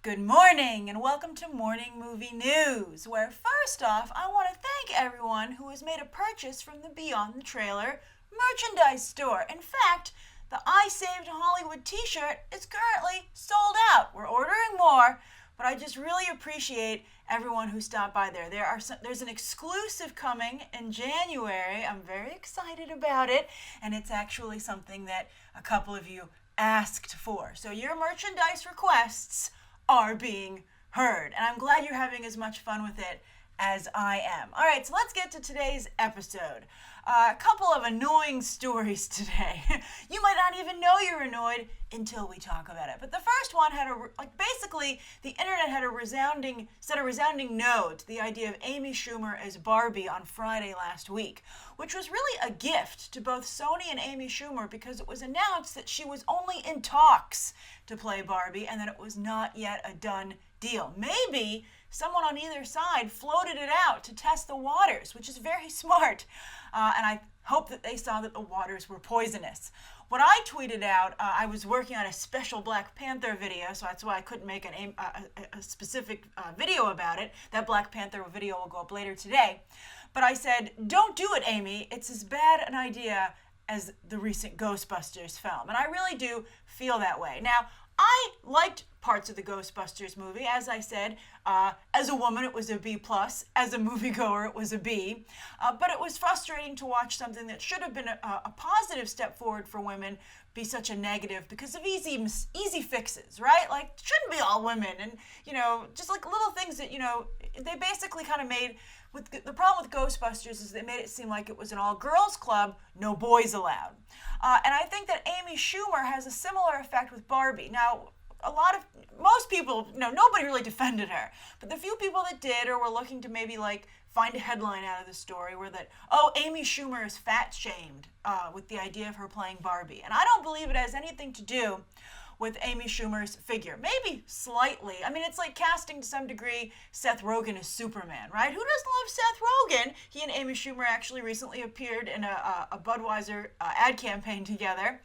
Good morning and welcome to Morning Movie News, where first off, I want to thank everyone who has made a purchase from the Beyond the Trailer merchandise store. In fact, the I Saved Hollywood t-shirt is currently sold out. We're ordering more, but I just really appreciate everyone who stopped by there. There's an exclusive coming in January. I'm very excited about it, and it's actually something that a couple of you asked for. So your merchandise requests are being heard, and I'm glad you're having as much fun with it as I am. All right, so let's get to today's episode. A couple of annoying stories today. You might not even know you're annoyed until we talk about it. But the first one had basically the internet had said a resounding no to the idea of Amy Schumer as Barbie on Friday last week, which was really a gift to both Sony and Amy Schumer because it was announced that she was only in talks to play Barbie and that it was not yet a done deal. Maybe someone on either side floated it out to test the waters, which is very smart. And I hope that they saw that the waters were poisonous. What I tweeted out, I was working on a special Black Panther video, so that's why I couldn't make a specific video about it. That Black Panther video will go up later today. But I said, don't do it, Amy. It's as bad an idea as the recent Ghostbusters film. And I really do feel that way. Now, I liked parts of the Ghostbusters movie. As I said, as a woman, it was a B+. As a moviegoer, it was a B. But it was frustrating to watch something that should have been a positive step forward for women be such a negative because of easy fixes, right? Like, it shouldn't be all women. And, just like little things that, they basically kind of made... The problem with Ghostbusters is they made it seem like it was an all-girls club, no boys allowed. And I think that Amy Schumer has a similar effect with Barbie. Now, most people, nobody really defended her. But the few people that did or were looking to maybe find a headline out of the story were that, Amy Schumer is fat-shamed with the idea of her playing Barbie. And I don't believe it has anything to do with Amy Schumer's figure. Maybe slightly. I mean, it's like casting to some degree Seth Rogen as Superman, right? Who doesn't love Seth Rogen? He and Amy Schumer actually recently appeared in a Budweiser ad campaign together.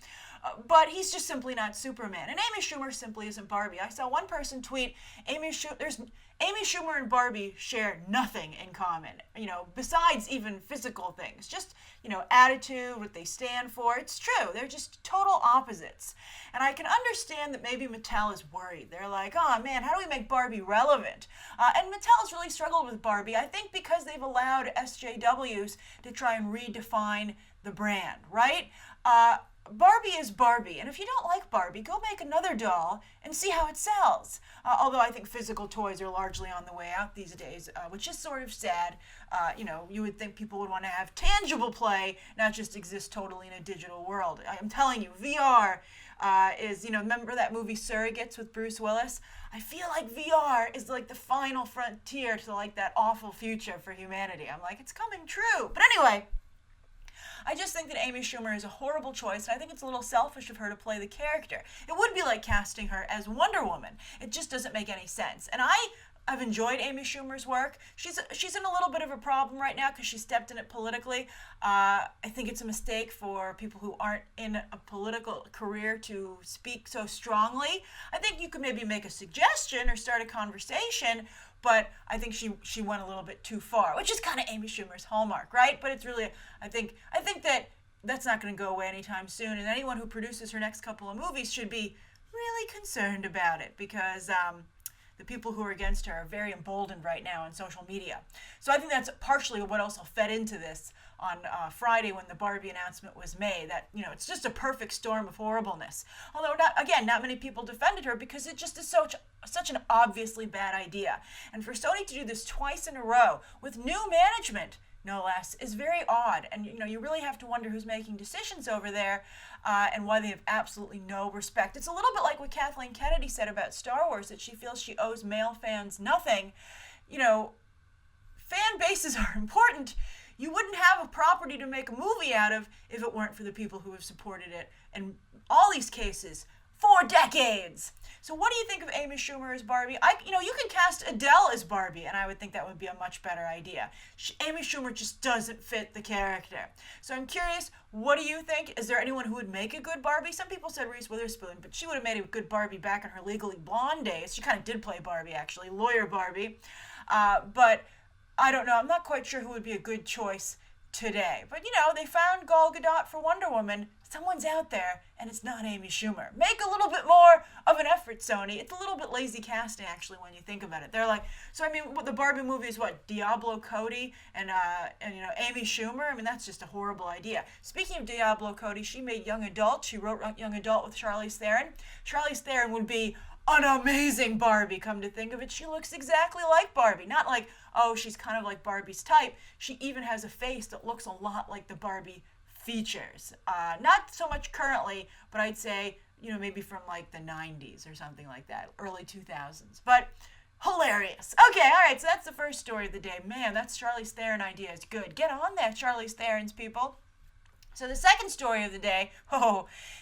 But he's just simply not Superman. And Amy Schumer simply isn't Barbie. I saw one person tweet, Amy Schumer and Barbie share nothing in common, besides even physical things. Just, attitude, what they stand for. It's true. They're just total opposites. And I can understand that maybe Mattel is worried. They're like, oh man, how do we make Barbie relevant? And Mattel has really struggled with Barbie, I think because they've allowed SJWs to try and redefine the brand, right? Barbie is Barbie, and if you don't like Barbie, go make another doll and see how it sells. Although I think physical toys are largely on the way out these days, which is sort of sad. You would think people would want to have tangible play, not just exist totally in a digital world. I'm telling you, VR is, remember that movie Surrogates with Bruce Willis? I feel like VR is like the final frontier to that awful future for humanity. I'm like, it's coming true. But anyway, I just think that Amy Schumer is a horrible choice, and I think it's a little selfish of her to play the character. It would be like casting her as Wonder Woman. It just doesn't make any sense. And I've enjoyed Amy Schumer's work. She's in a little bit of a problem right now because she stepped in it politically. I think it's a mistake for people who aren't in a political career to speak so strongly. I think you could maybe make a suggestion or start a conversation, but I think she went a little bit too far, which is kind of Amy Schumer's hallmark, right? But it's really, I think that's not going to go away anytime soon, and anyone who produces her next couple of movies should be really concerned about it because the people who are against her are very emboldened right now on social media. So I think that's partially what also fed into this on Friday when the Barbie announcement was made, that, it's just a perfect storm of horribleness. Although, not many people defended her because it just is such an obviously bad idea. And for Sony to do this twice in a row with new management, no less, is very odd. And, you really have to wonder who's making decisions over there and why they have absolutely no respect. It's a little bit like what Kathleen Kennedy said about Star Wars, that she feels she owes male fans nothing. Fan bases are important. You wouldn't have a property to make a movie out of if it weren't for the people who have supported it. And all these cases, for decades. So what do you think of Amy Schumer as Barbie? You can cast Adele as Barbie, and I would think that would be a much better idea. Amy Schumer just doesn't fit the character. So I'm curious, what do you think? Is there anyone who would make a good Barbie? Some people said Reese Witherspoon, but she would have made a good Barbie back in her Legally Blonde days. She kind of did play Barbie, actually, lawyer Barbie. But I don't know. I'm not quite sure who would be a good choice today. But, they found Gal Gadot for Wonder Woman. Someone's out there, and it's not Amy Schumer. Make a little bit more of an effort, Sony. It's a little bit lazy casting, actually, when you think about it. They're like, the Barbie movie is what? Diablo Cody and Amy Schumer? I mean, that's just a horrible idea. Speaking of Diablo Cody, she made Young Adult. She wrote Young Adult with Charlize Theron. Charlize Theron would be an amazing Barbie, come to think of it. She looks exactly like Barbie. Not like, oh, she's kind of like Barbie's type. She even has a face that looks a lot like the Barbie features. Not so much currently, but I'd say, maybe from like the 90s or something like that, early 2000s. But hilarious. Okay, all right, so that's the first story of the day. Man, that Charlize Theron idea is good. Get on that, Charlize Theron's people. So the second story of the day,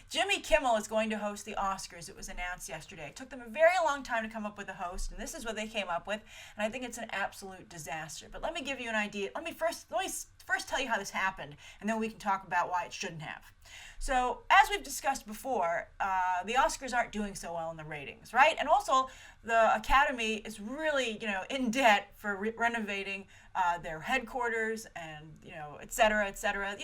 Jimmy Kimmel is going to host the Oscars. It was announced yesterday. It took them a very long time to come up with a host, and this is what they came up with, and I think it's an absolute disaster. But let me give you an idea. Let me first tell you how this happened, and then we can talk about why it shouldn't have. So, as we've discussed before, the Oscars aren't doing so well in the ratings, right? And also, the Academy is really, in debt for renovating their headquarters and, et cetera, et cetera.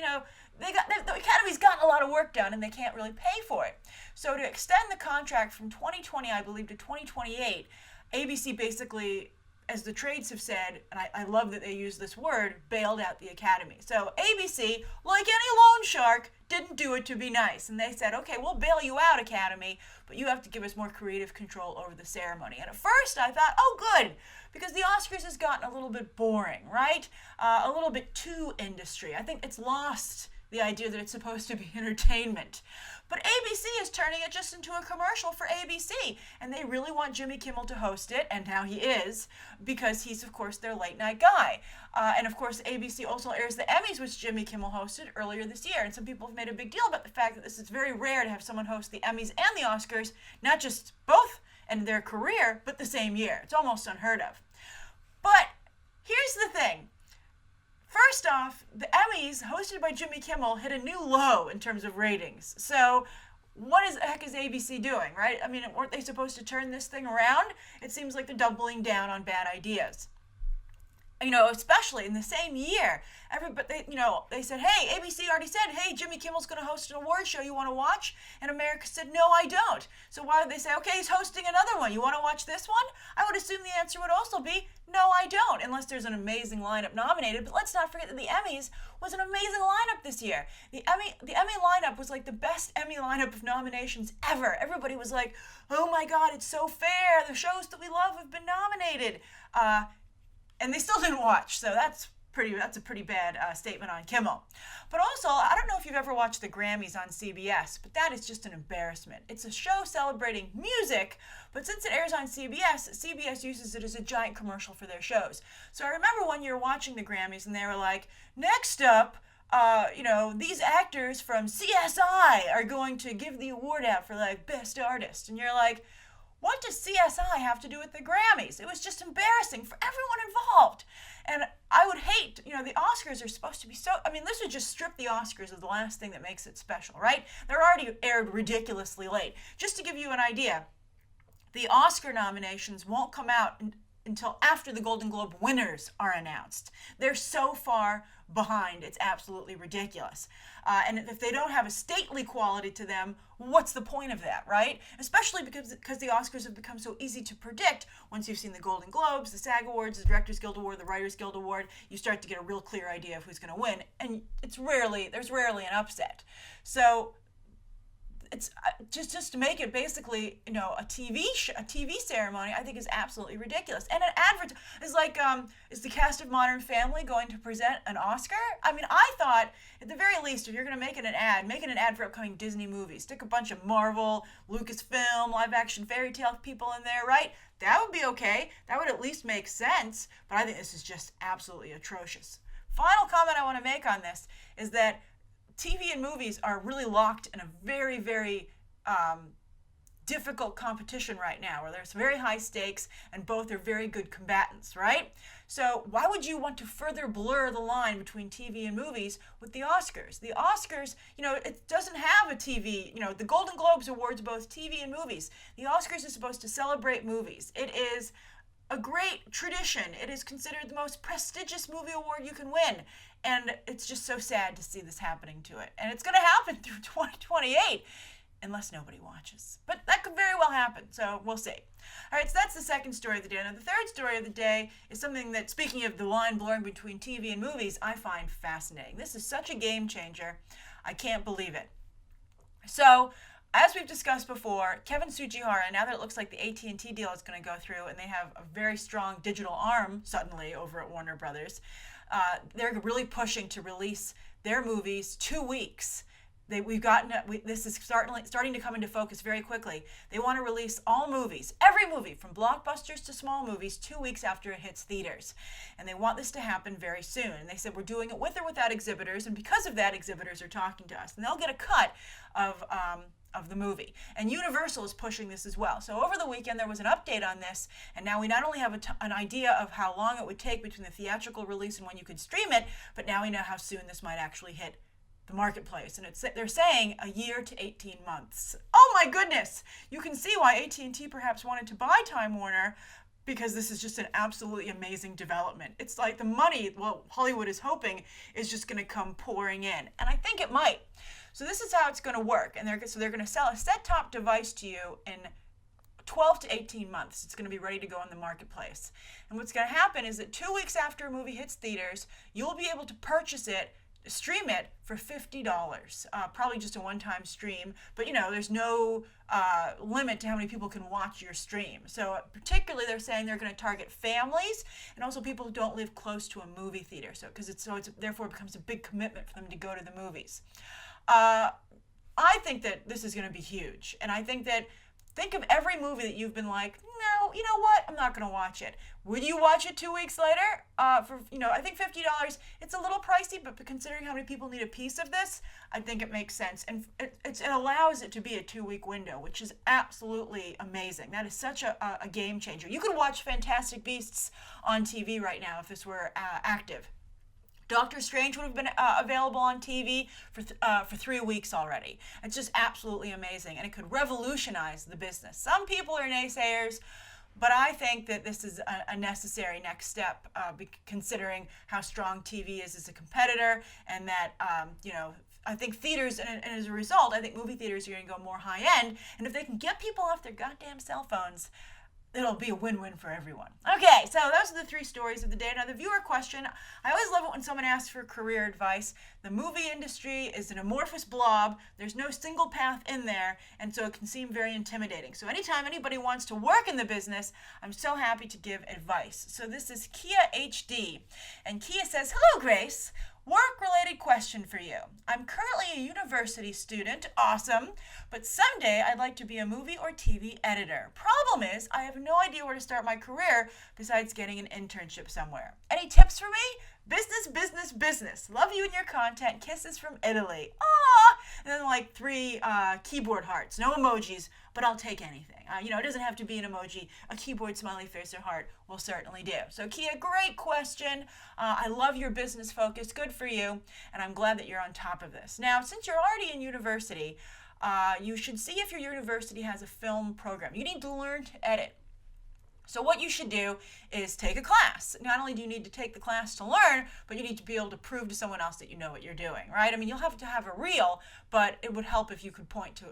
The Academy's gotten a lot of work done, and they can't really pay for it. So, to extend the contract from 2020, I believe, to 2028, ABC basically, as the trades have said, and I love that they use this word, bailed out the Academy. So ABC, like any loan shark, didn't do it to be nice. And they said, okay, we'll bail you out, Academy, but you have to give us more creative control over the ceremony. And at first I thought, oh, good, because the Oscars has gotten a little bit boring, right? A little bit too industry. I think it's lost the idea that it's supposed to be entertainment. But ABC is turning it just into a commercial for ABC, and they really want Jimmy Kimmel to host it, and now he is, because he's, of course, their late-night guy. And, of course, ABC also airs the Emmys, which Jimmy Kimmel hosted earlier this year, and some people have made a big deal about the fact that this is very rare to have someone host the Emmys and the Oscars, not just both in their career, but the same year. It's almost unheard of. But here's the thing. First off, the Emmys, hosted by Jimmy Kimmel, hit a new low in terms of ratings. So what the heck is ABC doing, right? I mean, weren't they supposed to turn this thing around? It seems like they're doubling down on bad ideas. Especially in the same year, they said, hey, ABC already said, hey, Jimmy Kimmel's going to host an award show you want to watch? And America said, no, I don't. So why did they say, okay, he's hosting another one. You want to watch this one? I would assume the answer would also be, no, I don't, unless there's an amazing lineup nominated. But let's not forget that the Emmys was an amazing lineup this year. The Emmy lineup was like the best Emmy lineup of nominations ever. Everybody was like, oh my God, it's so fair. The shows that we love have been nominated. And they still didn't watch, so that's a pretty bad statement on Kimmel. But also, I don't know if you've ever watched the Grammys on CBS, but that is just an embarrassment. It's a show celebrating music, but since it airs on CBS uses it as a giant commercial for their shows. So I remember one year watching the Grammys, and they were like, next up, these actors from CSI are going to give the award out for, like, Best Artist. And you're like, what does CSI have to do with the Grammys? It was just embarrassing for everyone involved. And I would hate, the Oscars are supposed to be this would just strip the Oscars of the last thing that makes it special, right? They're already aired ridiculously late. Just to give you an idea, the Oscar nominations won't come out until after the Golden Globe winners are announced. They're so far behind, it's absolutely ridiculous. And if they don't have a stately quality to them, what's the point of that, right? Especially because the Oscars have become so easy to predict. Once you've seen the Golden Globes, the SAG Awards, the Directors Guild Award, the Writers Guild Award, you start to get a real clear idea of who's going to win. And there's rarely an upset. So it's just to make it basically, a TV ceremony, I think is absolutely ridiculous. And an is the cast of Modern Family going to present an Oscar? I mean, I thought at the very least, if you're going to make it an ad for upcoming Disney movies. Stick a bunch of Marvel, Lucasfilm, live action fairy tale people in there, right? That would be okay. That would at least make sense. But I think this is just absolutely atrocious. Final comment I want to make on this is that TV and movies are really locked in a very, very difficult competition right now where there's very high stakes and both are very good combatants, right? So why would you want to further blur the line between TV and movies with the Oscars? The Oscars, it doesn't have a TV, the Golden Globes awards both TV and movies. The Oscars is supposed to celebrate movies. It is a great tradition. It is considered the most prestigious movie award you can win. And it's just so sad to see this happening to it. And it's going to happen through 2028. Unless nobody watches. But that could very well happen, so we'll see. All right, so that's the second story of the day. Now, the third story of the day is something that, speaking of the line blurring between TV and movies, I find fascinating. This is such a game changer. I can't believe it. So, as we've discussed before, Kevin Tsujihara, now that it looks like the AT&T deal is going to go through and they have a very strong digital arm suddenly over at Warner Brothers, they're really pushing to release their movies 2 weeks. This is starting to come into focus very quickly. They want to release all movies, every movie, from blockbusters to small movies, 2 weeks after it hits theaters. And they want this to happen very soon. And they said, we're doing it with or without exhibitors, and because of that, exhibitors are talking to us. And they'll get a cut of the movie. And Universal is pushing this as well. So over the weekend, there was an update on this, and now we not only have an idea of how long it would take between the theatrical release and when you could stream it, but now we know how soon this might actually hit the marketplace, and they're saying a year to 18 months. Oh my goodness! You can see why AT&T perhaps wanted to buy Time Warner, because this is just an absolutely amazing development. It's like the money, Hollywood is hoping, is just going to come pouring in, and I think it might. So this is how it's going to work, and they're going to sell a set-top device to you in 12 to 18 months. It's going to be ready to go on the marketplace. And what's going to happen is that 2 weeks after a movie hits theaters, you'll be able to purchase it, stream it for $50, probably just a one-time stream, but there's no limit to how many people can watch your stream. So particularly they're saying they're going to target families and also people who don't live close to a movie theater, so it's therefore becomes a big commitment for them to go to the movies. I think that this is going to be huge, and I think of every movie that you've been like, no, you know what? I'm not going to watch it. Would you watch it 2 weeks later? I think $50, it's a little pricey, but considering how many people need a piece of this, I think it makes sense. And it allows it to be a 2-week window, which is absolutely amazing. That is such a game changer. You could watch Fantastic Beasts on TV right now if this were active. Doctor Strange would have been available on TV for 3 weeks already. It's just absolutely amazing, and it could revolutionize the business. Some people are naysayers, but I think that this is a necessary next step, considering how strong TV is as a competitor, and that I think theaters, and as a result, I think movie theaters are going to go more high-end, and if they can get people off their goddamn cell phones, it'll be a win-win for everyone. Okay, so those are the 3 stories of the day. Now, the viewer question, I always love it when someone asks for career advice. The movie industry is an amorphous blob. There's no single path in there, and so it can seem very intimidating. So anytime anybody wants to work in the business, I'm so happy to give advice. So this is Kia HD, and Kia says, hello, Grace. Work-related question for you. I'm currently a university student, awesome, but someday I'd like to be a movie or TV editor. Problem is, I have no idea where to start my career besides getting an internship somewhere. Any tips for me? Business, business, business. Love you and your content. Kisses from Italy. Ah! And then 3 keyboard hearts. No emojis, but I'll take anything. It doesn't have to be an emoji. A keyboard smiley face or heart will certainly do. So Kia, great question. I love your business focus. Good for you. And I'm glad that you're on top of this. Now, since you're already in university, you should see if your university has a film program. You need to learn to edit. So what you should do is take a class. Not only do you need to take the class to learn, but you need to be able to prove to someone else that you know what you're doing, right? I mean, you'll have to have a reel, but it would help if you could point to,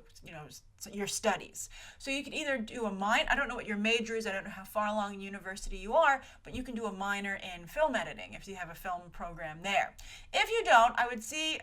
your studies. So you can either do a minor, I don't know what your major is, I don't know how far along in university you are, but you can do a minor in film editing if you have a film program there. If you don't, I would see,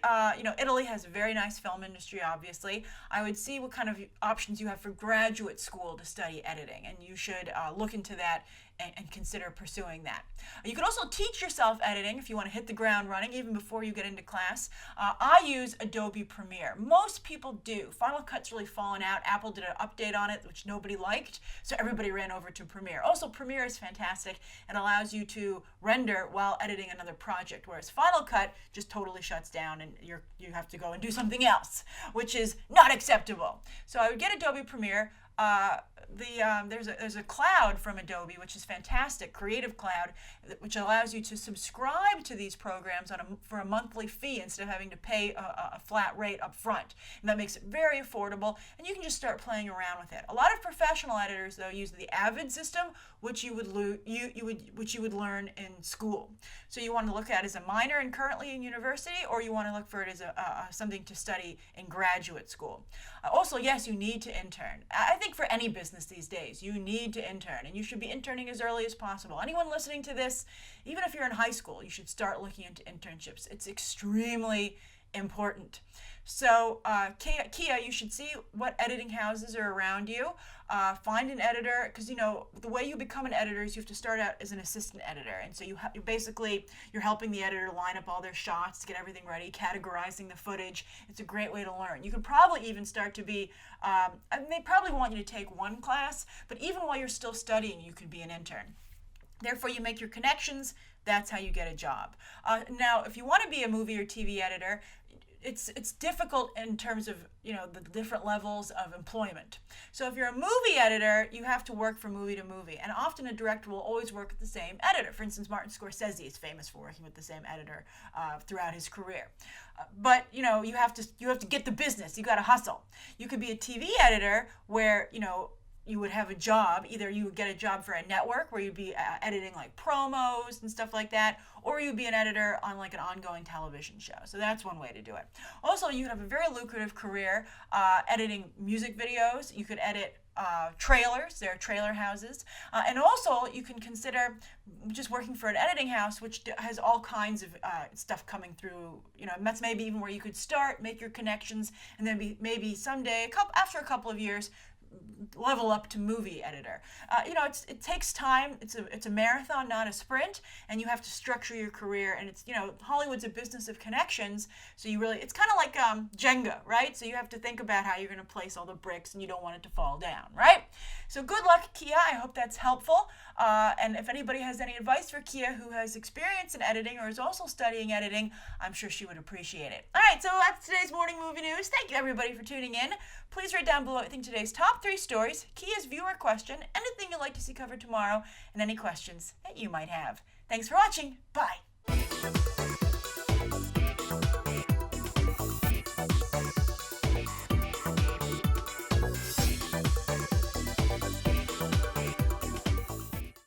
Italy has a very nice film industry, obviously. I would see what kind of options you have for graduate school to study editing, and you should look into that and consider pursuing that. You can also teach yourself editing if you want to hit the ground running even before you get into class. I use Adobe Premiere. Most people do. Final Cut's really fallen out. Apple did an update on it, which nobody liked, so everybody ran over to Premiere. Also, Premiere is fantastic and allows you to render while editing another project, whereas Final Cut just totally shuts down and you have to go and do something else, which is not acceptable. So I would get Adobe Premiere. There's a cloud from Adobe, which is fantastic, Creative Cloud, which allows you to subscribe to these programs for a monthly fee instead of having to pay a flat rate up front. And that makes it very affordable, and you can just start playing around with it. A lot of professional editors, though, use the Avid system, which you would learn in school. So you want to look at as a minor and currently in university, or you want to look for it as something to study in graduate school. Also, yes, you need to intern. I think for any business these days, you need to intern, and you should be interning as early as possible. Anyone listening to this, even if you're in high school, you should start looking into internships. It's extremely important. So Kia, you should see what editing houses are around you. Find an editor, because the way you become an editor is you have to start out as an assistant editor, and so you're helping the editor line up all their shots, get everything ready, categorizing the footage. It's a great way to learn. You could probably even start to be, they probably want you to take one class, but even while you're still studying, you could be an intern. Therefore, you make your connections. That's how you get a job. Now, if you want to be a movie or TV editor, it's difficult in terms of the different levels of employment. So if you're a movie editor, you have to work from movie to movie, and often a director will always work with the same editor. For instance, Martin Scorsese is famous for working with the same editor throughout his career. But you have to get the business. You got to hustle. You could be a TV editor where you would have a job. Either you would get a job for a network where you'd be editing like promos and stuff like that, or you'd be an editor on like an ongoing television show. So that's one way to do it. Also, you could have a very lucrative career editing music videos. You could edit trailers. There are trailer houses. And also, you can consider just working for an editing house, which has all kinds of stuff coming through. And that's maybe even where you could start, make your connections, and then maybe someday, after a couple of years, level up to movie editor. It takes time. It's a marathon, not a sprint, and you have to structure your career. And Hollywood's a business of connections, so it's kind of like Jenga, right? So you have to think about how you're going to place all the bricks, and you don't want it to fall down, right? So good luck, Kia. I hope that's helpful. And if anybody has any advice for Kia, who has experience in editing or is also studying editing, I'm sure she would appreciate it. All right, so that's today's morning movie news. Thank you, everybody, for tuning in. Please write down below, I think, today's top 3 stories, Kia's viewer question, anything you'd like to see covered tomorrow, and any questions that you might have. Thanks for watching. Bye.